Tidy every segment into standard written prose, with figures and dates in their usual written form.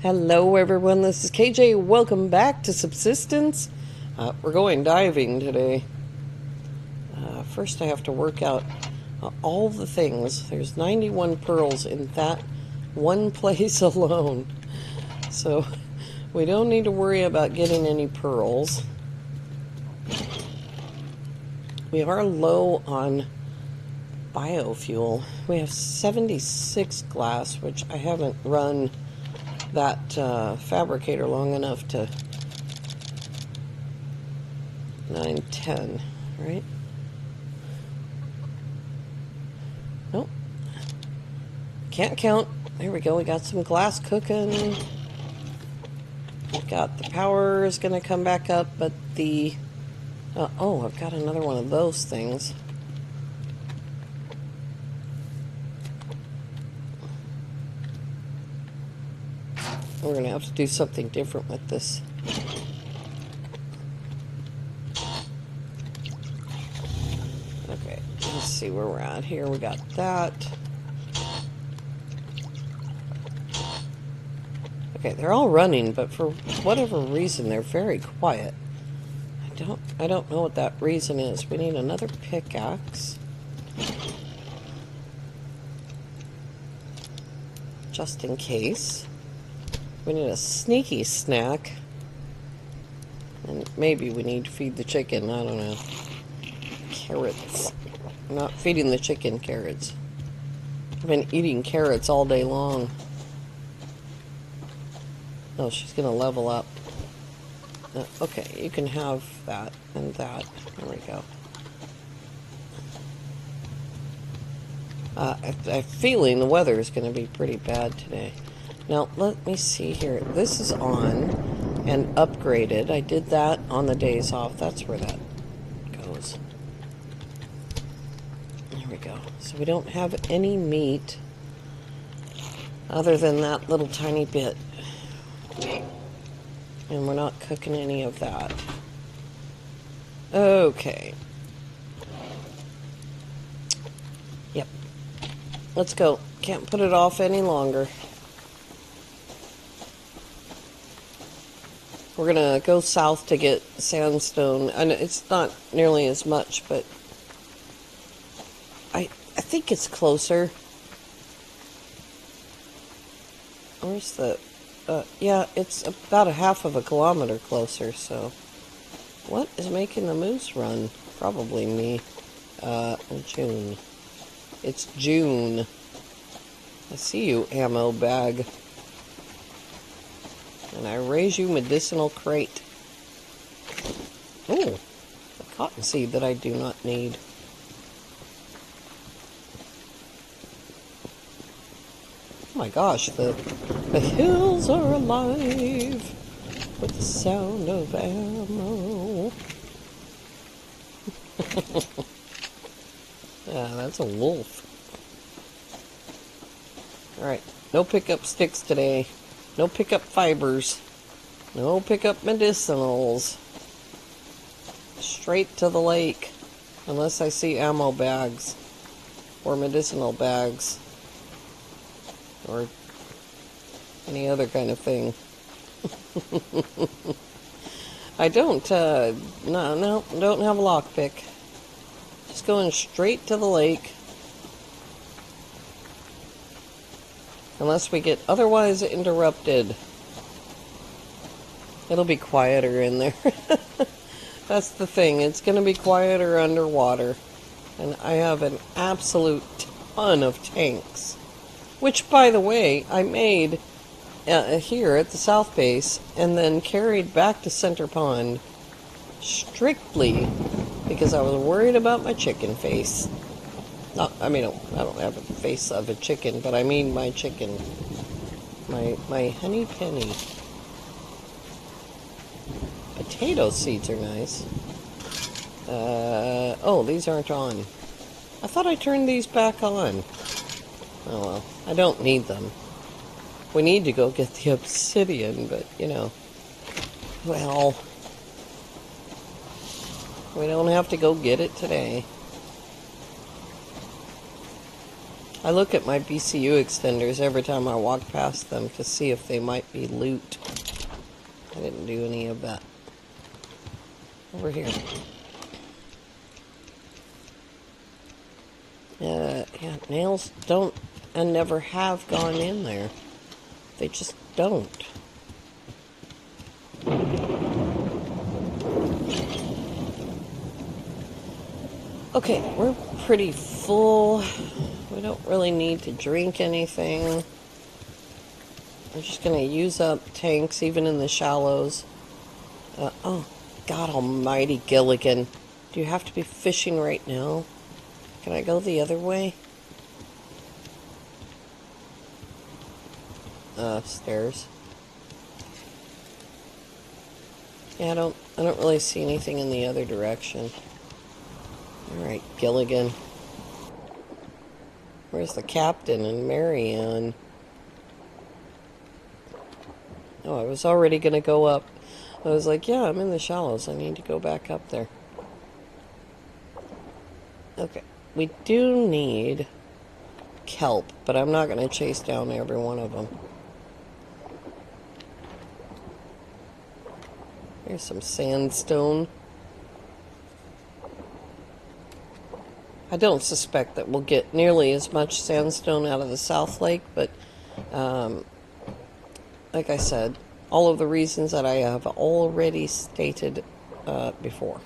Hello everyone, this is KJ. Welcome back to Subsistence. We're going diving today. First I have to work out all the things. There's 91 pearls in that one place alone. So we don't need to worry about getting any pearls. We are low on biofuel. We have 76 glass, which I haven't run that fabricator long enough to 910, right? Nope. Can't count. There we go. We got some glass cooking. We've got the power is going to come back up, but the... oh, I've got another one of those things. We're going to have to do something different with this. Okay, let's see where we're at here. We got that. Okay, they're all running, but for whatever reason, they're very quiet. I don't know what that reason is. We need another pickaxe. Just in case. We need a sneaky snack. And maybe we need to feed the chicken. I don't know. Carrots. I'm not feeding the chicken carrots. I've been eating carrots all day long. Oh, she's going to level up. Okay, you can have that and that. There we go. I'm feeling the weather is going to be pretty bad today. Now, let me see here. This is on and upgraded. I did that on the days off. That's where that goes. There we go. So we don't have any meat other than that little tiny bit. And we're not cooking any of that. Okay. Yep. Let's go. Can't put it off any longer. We're gonna go south to get sandstone, and it's not nearly as much, but I think it's closer. Where's the... yeah, it's about a half of a kilometer closer, so... What is making the moose run? Probably me. June. It's June. I see you, ammo bag. And I raise you medicinal crate. Oh, a cotton seed that I do not need. Oh my gosh, the hills are alive with the sound of ammo. Yeah, that's a wolf. Alright, no pickup sticks today. No pickup fibers. No pickup medicinals. Straight to the lake. Unless I see ammo bags. Or medicinal bags. Or any other kind of thing. I don't don't have a lockpick. Just going straight to the lake. Unless we get otherwise interrupted. It'll be quieter in there. That's the thing. It's going to be quieter underwater. And I have an absolute ton of tanks. Which, by the way, I made here at the South Base and then carried back to Center Pond strictly because I was worried about my chicken face. Not, I mean, I don't have a face of a chicken, but I mean my chicken. My honey penny. Potato seeds are nice. Oh, these aren't on. I thought I turned these back on. Oh well, I don't need them. We need to go get the obsidian, but, you know, well, we don't have to go get it today. I look at my BCU extenders every time I walk past them to see if they might be loot. I didn't do any of that. Over here. Yeah, nails don't and never have gone in there. They just don't. Okay, we're pretty full. We don't really need to drink anything. I'm just going to use up tanks even in the shallows. Oh, God almighty, Gilligan. Do you have to be fishing right now? Can I go the other way? Stairs. Yeah, I don't really see anything in the other direction. Alright, Gilligan. Where's the captain and Marianne? Oh, I was already going to go up. I was like, yeah, I'm in the shallows. I need to go back up there. Okay. We do need kelp, but I'm not going to chase down every one of them. Here's some sandstone. I don't suspect that we'll get nearly as much sandstone out of the South Lake, but like I said, all of the reasons that I have already stated before.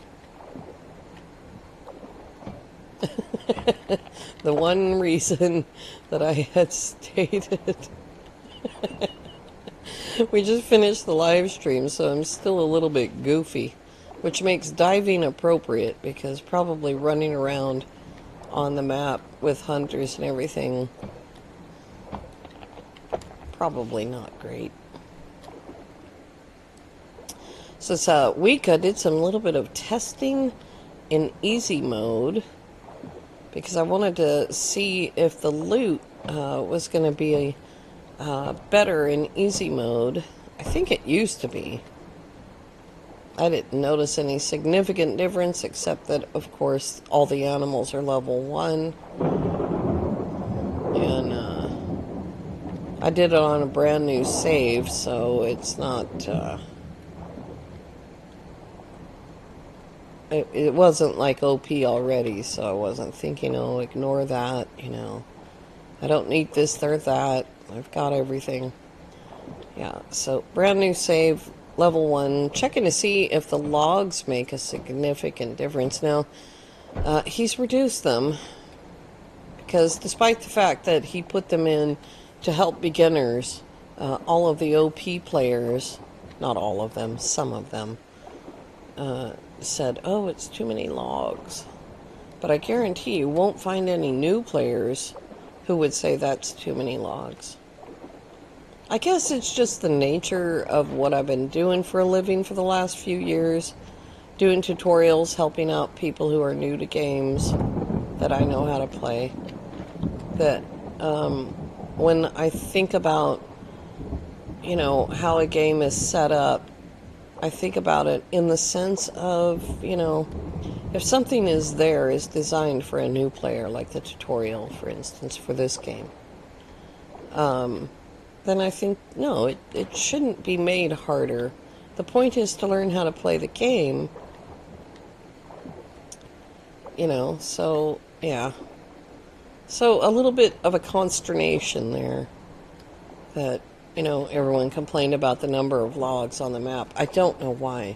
The one reason that I had stated. We just finished the live stream, so I'm still a little bit goofy, which makes diving appropriate because probably running around on the map with hunters and everything, probably not great. So this week I did some little bit of testing in easy mode because I wanted to see if the loot was going to be better in easy mode. I think it used to be. I didn't notice any significant difference except that, of course, all the animals are level 1. And I did it on a brand new save, so it's not... It wasn't like OP already, so I wasn't thinking, oh, ignore that, you know. I don't need this or that. I've got everything. Yeah, so brand new save, level 1. Checking to see if the logs make a significant difference. Now, he's reduced them because despite the fact that he put them in to help beginners, all of the OP players, not all of them, some of them, said, oh, it's too many logs. But I guarantee you won't find any new players who would say that's too many logs. I guess it's just the nature of what I've been doing for a living for the last few years. Doing tutorials, helping out people who are new to games that I know how to play. That when I think about, you know, how a game is set up, I think about it in the sense of, you know, if something is designed for a new player, like the tutorial, for instance, for this game, then I think, no, it shouldn't be made harder. The point is to learn how to play the game, you know, so, yeah. So, a little bit of a consternation there that, you know, everyone complained about the number of logs on the map. I don't know why.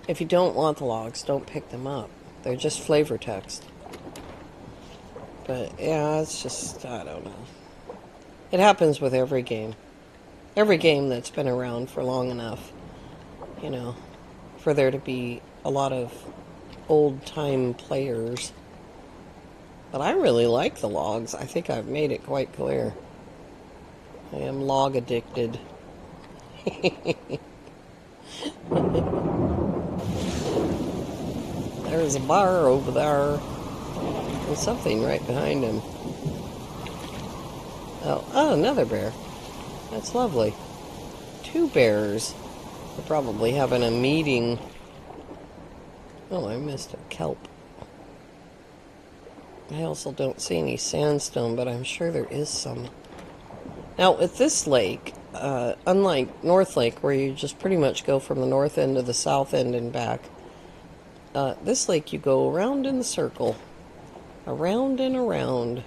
If you don't want the logs, don't pick them up. They're just flavor text. But, yeah, it's just, I don't know. It happens with every game. Every game that's been around for long enough, you know, for there to be a lot of old-time players. But I really like the logs. I think I've made it quite clear. I am log addicted. There's a bar over there. There's something right behind him. Oh, another bear. That's lovely. 2 bears. They're probably having a meeting. Oh, I missed a kelp. I also don't see any sandstone, but I'm sure there is some. Now, at this lake, unlike North Lake, where you just pretty much go from the north end to the south end and back, this lake you go around in the circle, around and around.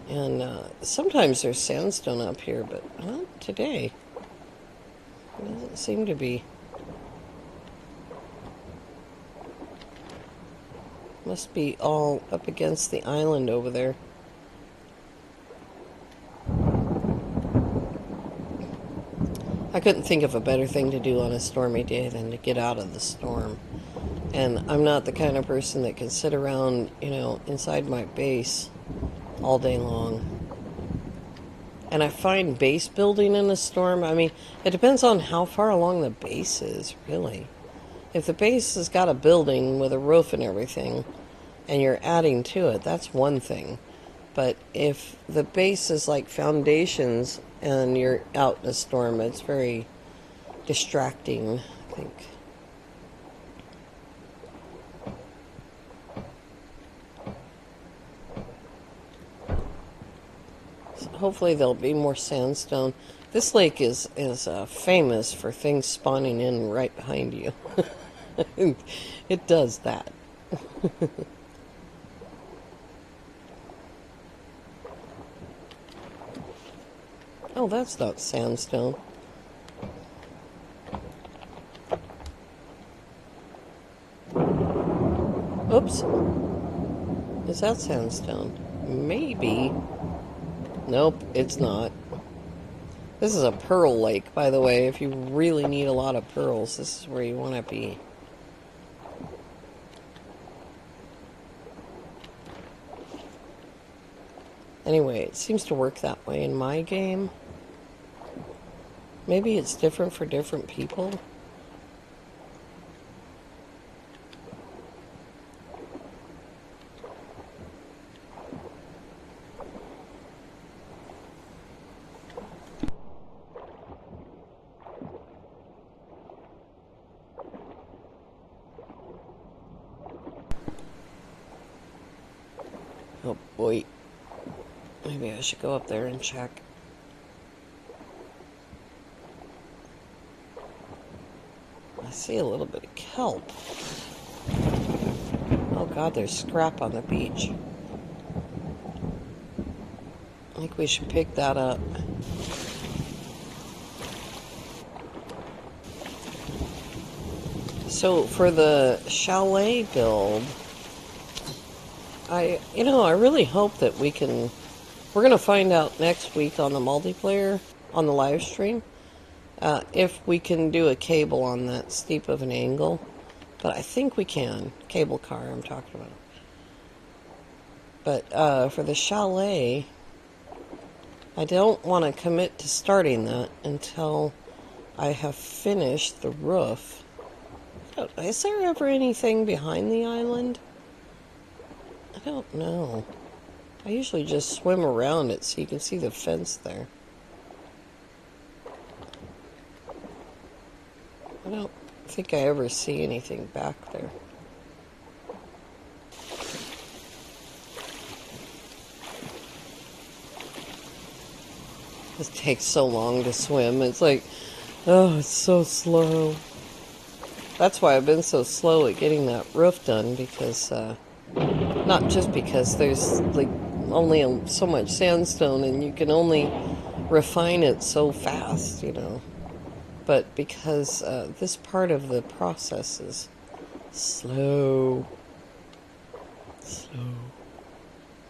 And sometimes there's sandstone up here, but not today. It doesn't seem to be. Must be all up against the island over there. I couldn't think of a better thing to do on a stormy day than to get out of the storm. And I'm not the kind of person that can sit around, inside my base all day long. And I find base building in a storm, it depends on how far along the base is, really. If the base has got a building with a roof and everything, and you're adding to it, that's one thing. But if the base is like foundations and you're out in a storm, it's very distracting, I think. So hopefully there'll be more sandstone. This lake is famous for things spawning in right behind you. It does that. Oh, that's not sandstone. Oops. Is that sandstone? Maybe. Nope, it's not. This is a pearl lake, by the way. If you really need a lot of pearls, this is where you want to be. Anyway, it seems to work that way in my game. Maybe it's different for different people. Oh boy. Maybe I should go up there and check. I see a little bit of kelp. Oh god, there's scrap on the beach. I think we should pick that up. So for the chalet build, I really hope that we can. We're going to find out next week on the multiplayer, on the live stream, if we can do a cable on that steep of an angle. But I think we can. Cable car I'm talking about. But for the chalet, I don't want to commit to starting that until I have finished the roof. Is there ever anything behind the island? I don't know. I usually just swim around it so you can see the fence there. I don't think I ever see anything back there. This takes so long to swim. It's like, oh, it's so slow. That's why I've been so slow at getting that roof done, because, not just because there's, like, only so much sandstone and you can only refine it so fast, but because this part of the process is slow,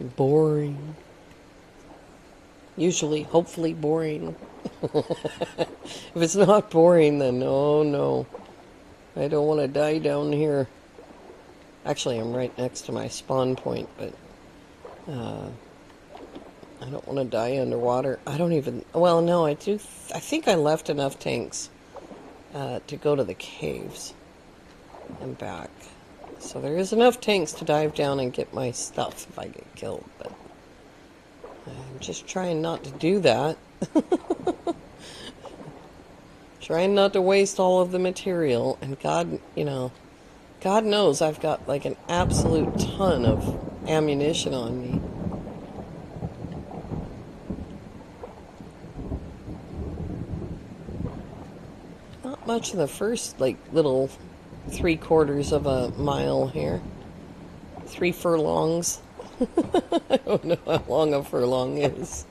boring, usually, hopefully boring. If it's not boring, then oh no, I don't want to die down here. Actually, I'm right next to my spawn point, but I don't want to die underwater. I don't even... Well, no, I do... I think I left enough tanks to go to the caves and back. So there is enough tanks to dive down and get my stuff if I get killed, but I'm just trying not to do that. Trying not to waste all of the material, and God, God knows I've got like an absolute ton of ammunition on me. Not much in the first, like, little 3/4 of a mile here. 3 furlongs. I don't know how long a furlong is.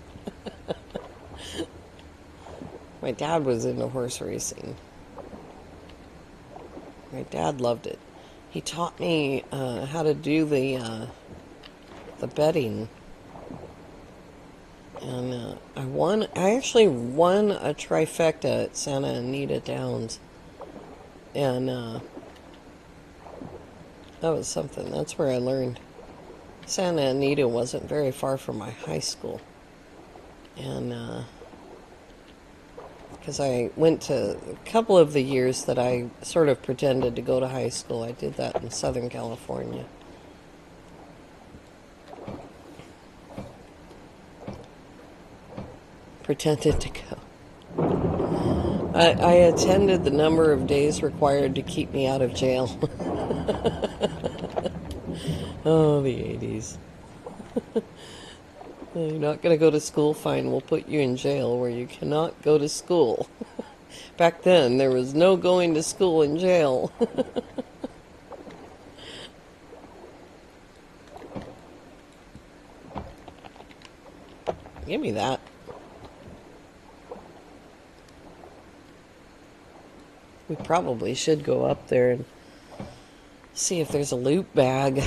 My dad was into horse racing. My dad loved it. He taught me how to do the betting, and I actually won a trifecta at Santa Anita Downs, and that was something. That's where I learned. Santa Anita wasn't very far from my high school, and because I went to a couple of the years that I sort of pretended to go to high school. I did that in Southern California. Pretended to go. I attended the number of days required to keep me out of jail. Oh, the 80s. You're not going to go to school? Fine, we'll put you in jail where you cannot go to school. Back then, there was no going to school in jail. Give me that. We probably should go up there and see if there's a loot bag.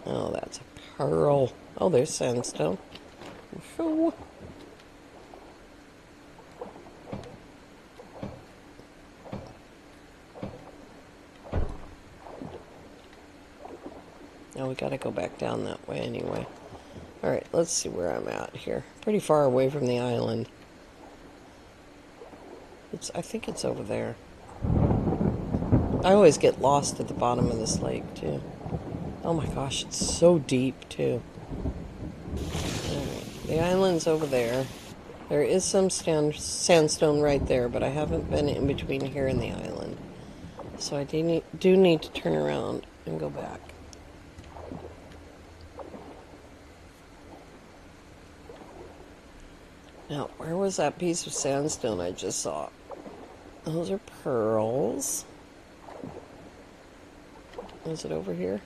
Oh, that's a pearl. Oh, there's sandstone. Oh. Now we gotta go back down that way anyway. Alright, let's see where I'm at here. Pretty far away from the island. I think it's over there. I always get lost at the bottom of this lake, too. Oh my gosh, it's so deep, too. Alright, the island's over there. There is some sandstone right there, but I haven't been in between here and the island. So I do need to turn around and go back. Now, where was that piece of sandstone I just saw? Those are pearls. Is it over here?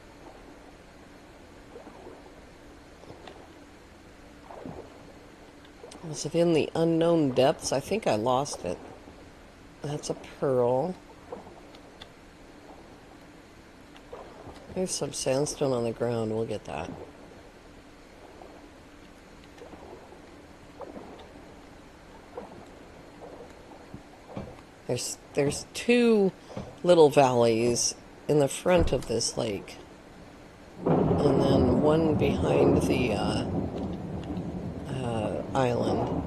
Was it in the unknown depths? I think I lost it. That's a pearl. There's some sandstone on the ground. We'll get that. There's 2 little valleys in the front of this lake, and then one behind the island.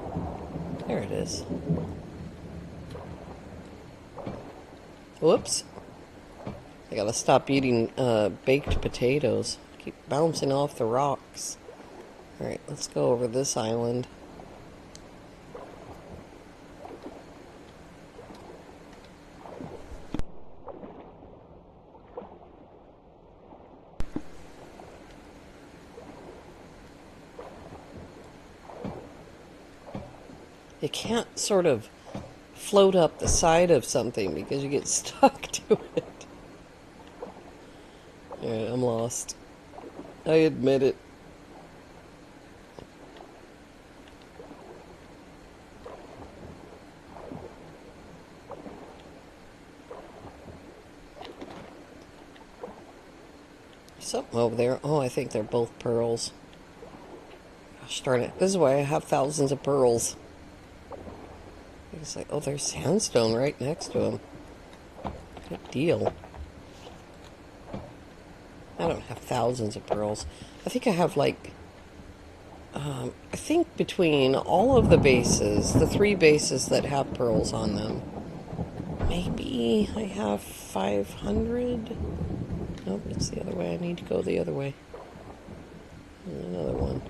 There it is. Whoops. I gotta stop eating baked potatoes. Keep bouncing off the rocks. Alright, let's go over this island. You can't sort of float up the side of something because you get stuck to it. Alright, I'm lost. I admit it. Something over there. Oh, I think they're both pearls. Gosh darn it. This is why I have thousands of pearls. It's like, oh, there's sandstone right next to them. Good deal. I don't have thousands of pearls. I think I have like, I think between all of the bases, the 3 bases that have pearls on them, maybe I have 500. Nope, it's the other way. I need to go the other way. There's another one.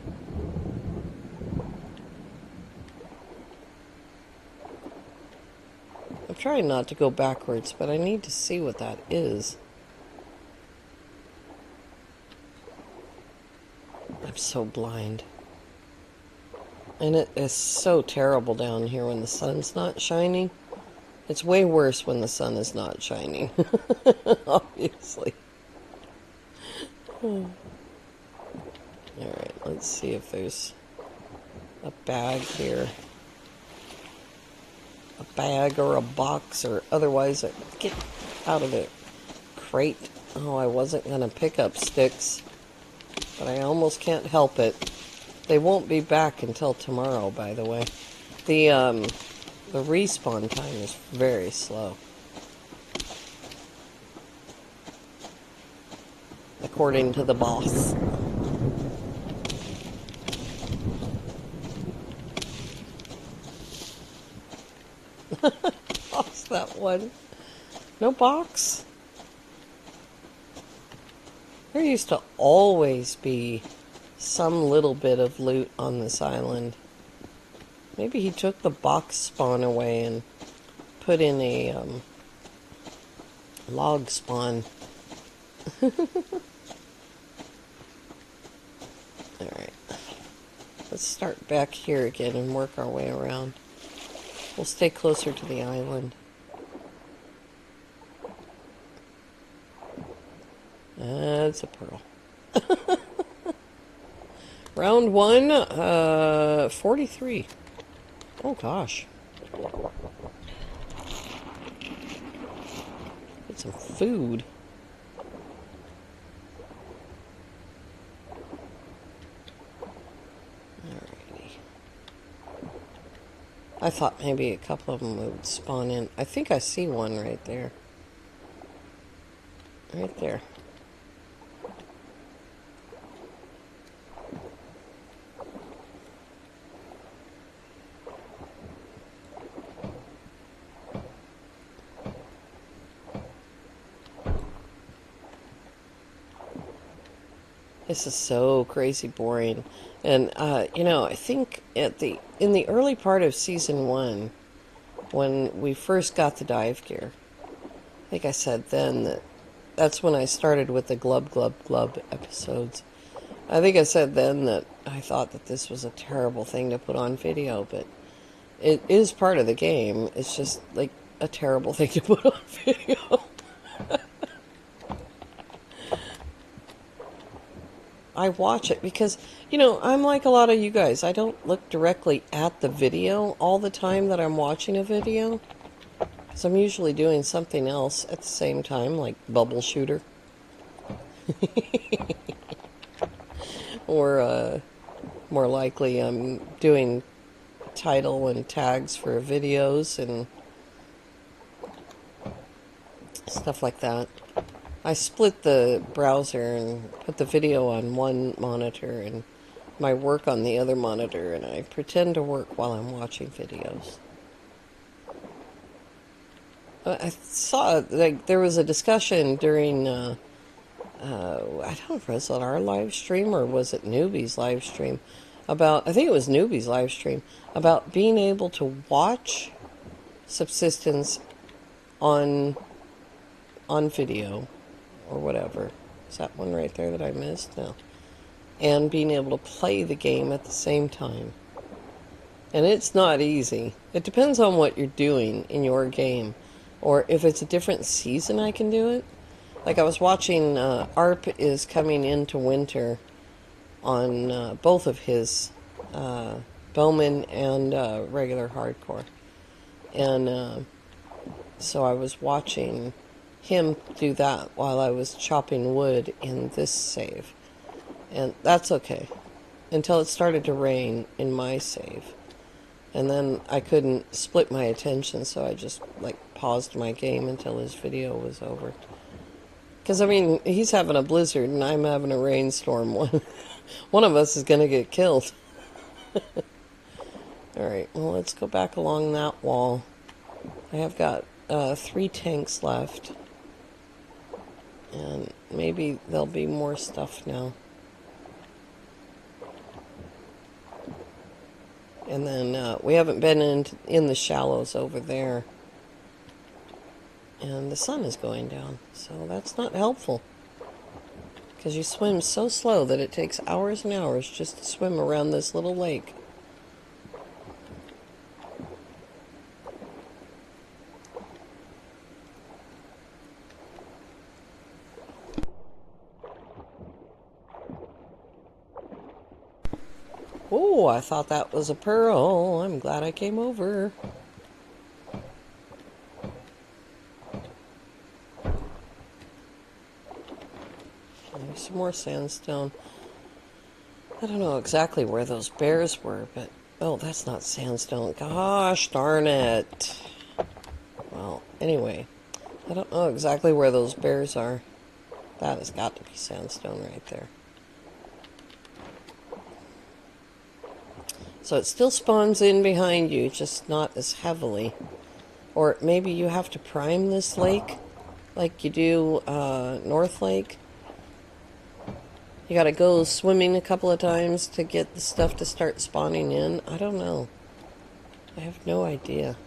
I'm trying not to go backwards, but I need to see what that is. so blind. And it is so terrible down here when the sun's not shining. It's way worse when the sun is not shining, obviously. Alright, let's see if there's a bag here. A bag or a box or otherwise. Get out of it. Crate. Oh, I wasn't going to pick up sticks, but I almost can't help it. They won't be back until tomorrow, by the way. The respawn time is very slow, according to the boss. Lost that one. No box. There used to always be some little bit of loot on this island. Maybe he took the box spawn away and put in a log spawn. Alright. Let's start back here again and work our way around. We'll stay closer to the island. That's a pearl. Round 1, 43. Oh gosh. Get some food. Alrighty. I thought maybe a couple of them would spawn in. I think I see one right there. Right there. This is so crazy boring. And, you know, I think in the early part of Season 1, when we first got the dive gear, I think I said then that's when I started with the glub, glub, glub episodes. I think I said then that I thought that this was a terrible thing to put on video, but it is part of the game. It's just, like, a terrible thing to put on video. I watch it because, you know, I'm like a lot of you guys. I don't look directly at the video all the time that I'm watching a video. Because I'm usually doing something else at the same time, like bubble shooter. Or, more likely, I'm doing title and tags for videos and stuff like that. I split the browser and put the video on one monitor and my work on the other monitor, and I pretend to work while I'm watching videos. I saw, like, there was a discussion during, I don't know if it was on our live stream or was it Newbie's live stream, about, I think it was Newbie's live stream, about being able to watch Subsistence on video. Or whatever. Is that one right there that I missed? No. And being able to play the game at the same time. And it's not easy. It depends on what you're doing in your game. Or if it's a different season, I can do it. Like I was watching, ARP is coming into winter on both of his, Bowman and regular hardcore. And so I was watching him do that while I was chopping wood in this save. And that's okay. Until it started to rain in my save. And then I couldn't split my attention, so I just, like, paused my game until his video was over. Because, I mean, he's having a blizzard and I'm having a rainstorm. One of us is going to get killed. Alright, well, let's go back along that wall. I have got 3 tanks left. And maybe there'll be more stuff now. And then we haven't been in the shallows over there. And the sun is going down, so that's not helpful. Because you swim so slow that it takes hours and hours just to swim around this little lake. Oh, I thought that was a pearl. I'm glad I came over. There's some more sandstone. I don't know exactly where those bears were, but... Oh, that's not sandstone. Gosh darn it. Well, anyway. I don't know exactly where those bears are. That has got to be sandstone right there. So it still spawns in behind you, just not as heavily. Or maybe you have to prime this lake, like you do North Lake. You gotta go swimming a couple of times to get the stuff to start spawning in. I don't know. I have no idea.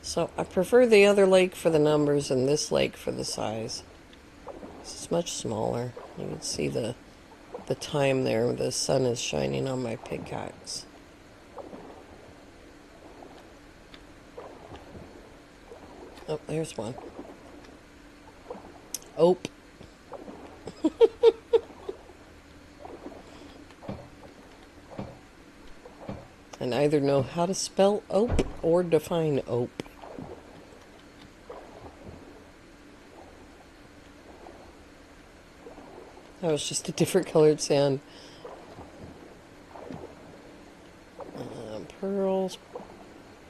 So I prefer the other lake for the numbers and this lake for the size. This is much smaller. You can see the time there. The sun is shining on my pickaxe. Oh, there's one. Ope. I neither know how to spell ope or define ope. That was just a different colored sand. Pearls,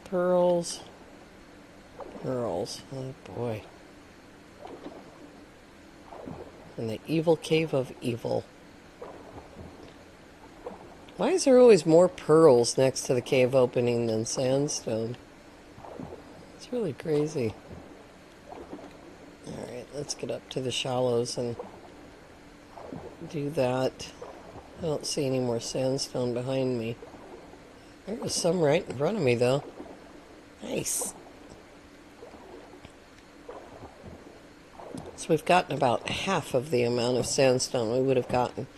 pearls, pearls. Oh boy. In the evil cave of evil. Why is there always more pearls next to the cave opening than sandstone? It's really crazy. Alright, let's get up to the shallows and do that. I don't see any more sandstone behind me. There was some right in front of me, though. Nice. So we've gotten about half of the amount of sandstone we would have gotten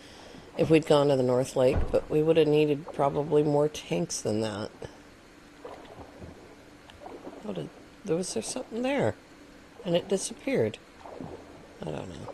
if we'd gone to the North Lake, but we would have needed probably more tanks than that. Was there something there? And it disappeared. I don't know.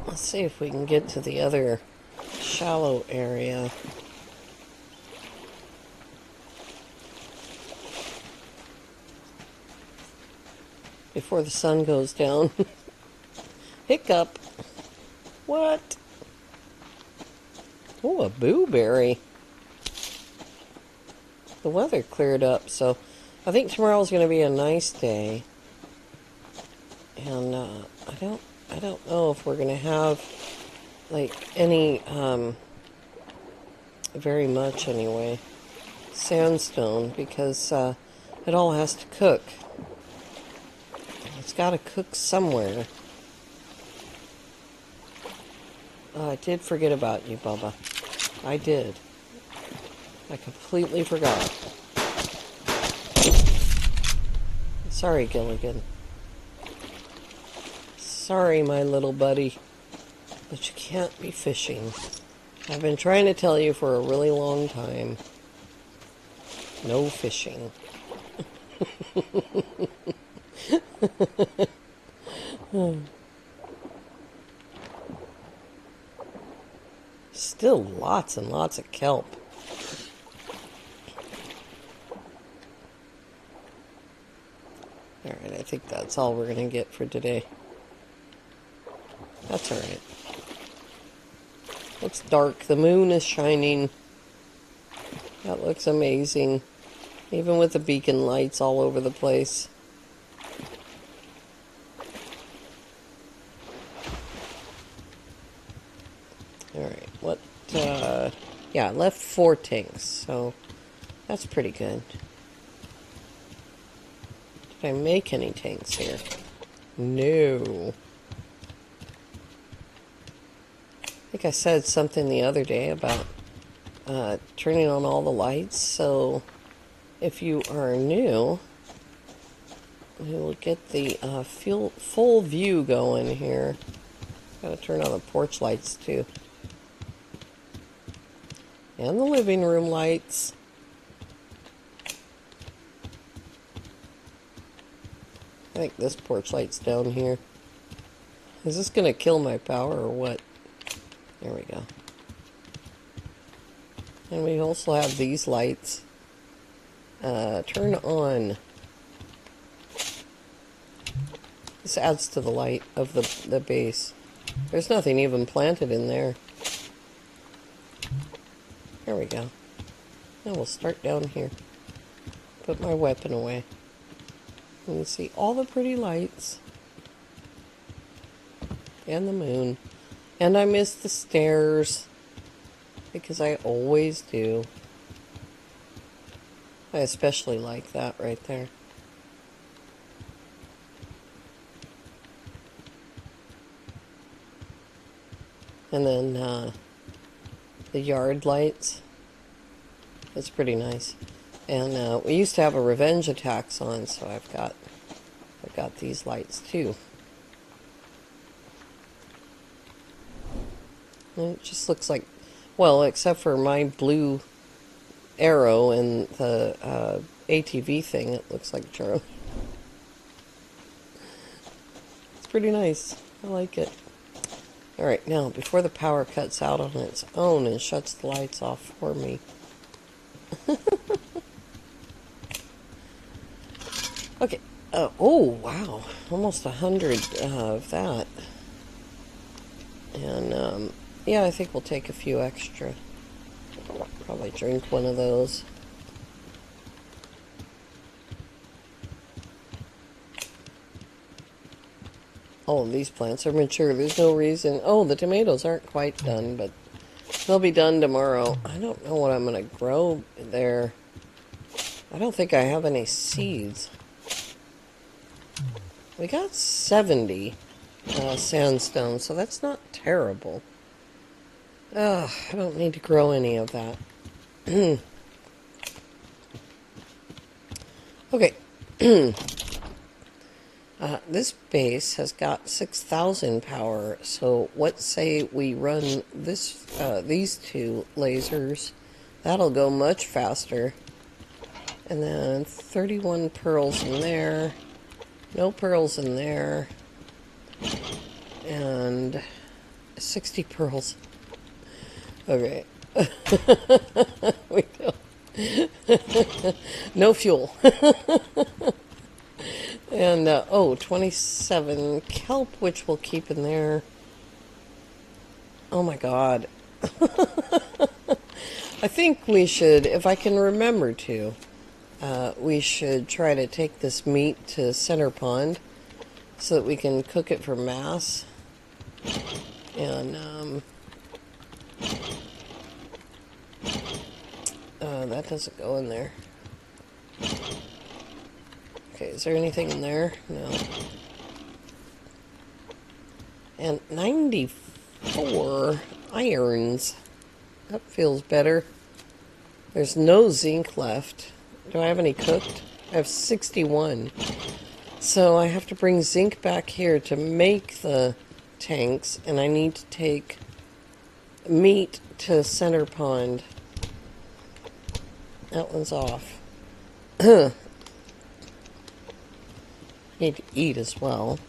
Let's see if we can get to the other shallow area. Before the sun goes down. Hiccup. What? Oh, a blueberry. The weather cleared up, so I think tomorrow's going to be a nice day. And I don't know if we're going to have, like, any, very much anyway, sandstone, because it all has to cook. It's got to cook somewhere. Oh, I did forget about you, Bubba. I did. I completely forgot. Sorry, Gilligan. Sorry, my little buddy, but you can't be fishing. I've been trying to tell you for a really long time. No fishing. Still lots and lots of kelp. Alright, think that's all we're going to get for today. That's alright. It's dark. The moon is shining. That looks amazing. Even with the beacon lights all over the place. Alright, what, yeah, I left 4 tanks, so that's pretty good. Did I make any tanks here? No. I think I said something the other day about turning on all the lights, so if you are new, you will get the full view going here. Gotta turn on the porch lights too. And the living room lights. I think this porch light's down here. Is this gonna kill my power or what? There we go. And we also have these lights. Turn on. This adds to the light of the base. There's nothing even planted in there. There we go. Now we'll start down here. Put my weapon away. And you see all the pretty lights. And the moon. And I missed the stairs. Because I always do. I especially like that right there. And then the yard lights. It's pretty nice. And we used to have a revenge attacks on, so I've got these lights too. And it just looks like, well, except for my blue arrow and the ATV thing, it looks like Charlie. It's pretty nice. I like it. Alright, now, before the power cuts out on its own and shuts the lights off for me. Okay. Oh, wow. Almost 100 of that. And, yeah, I think we'll take a few extra. Probably drink one of those. All of these plants are mature. There's no reason. Oh, the tomatoes aren't quite done, but they'll be done tomorrow. I don't know what I'm going to grow there. I don't think I have any seeds. We got 70 sandstone, so that's not terrible. I don't need to grow any of that. Okay. This base has got 6,000 power, so let's say we run this these 2 lasers. That'll go much faster. And then 31 pearls in there. No pearls in there. And 60 pearls. Okay. We don't. No fuel. And, oh, 27 kelp, which we'll keep in there. Oh my god. I think we should, if I can remember to, we should try to take this meat to Center Pond so that we can cook it for mass. And, that doesn't go in there. Okay, is there anything in there? No. And 94 irons. That feels better. There's no zinc left. Do I have any cooked? I have 61. So I have to bring zinc back here to make the tanks, and I need to take meat to Center Pond. That one's off. Need to eat as well.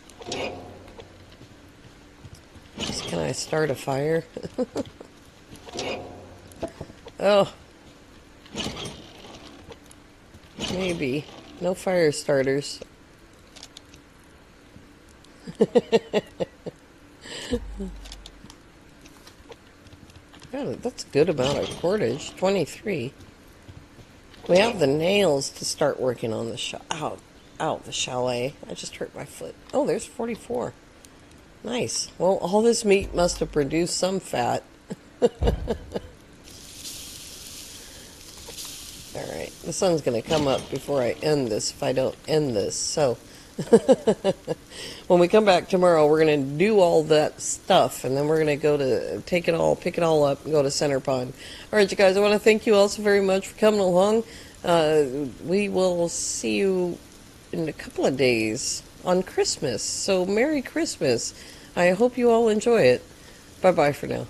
So can I start a fire? Oh. Maybe. No fire starters. Yeah, that's a good amount of cordage. 23. We have the nails to start working on the the chalet. I just hurt my foot. Oh, there's 44. Nice. Well, all this meat must have produced some fat. Alright, the sun's going to come up before I end this if I don't end this. So, when we come back tomorrow, we're going to do all that stuff, and then we're going to go to pick it all up, and go to Center Pond. Alright, you guys, I want to thank you all so very much for coming along. We will see you in a couple of days on Christmas. So, Merry Christmas. I hope you all enjoy it. Bye-bye for now.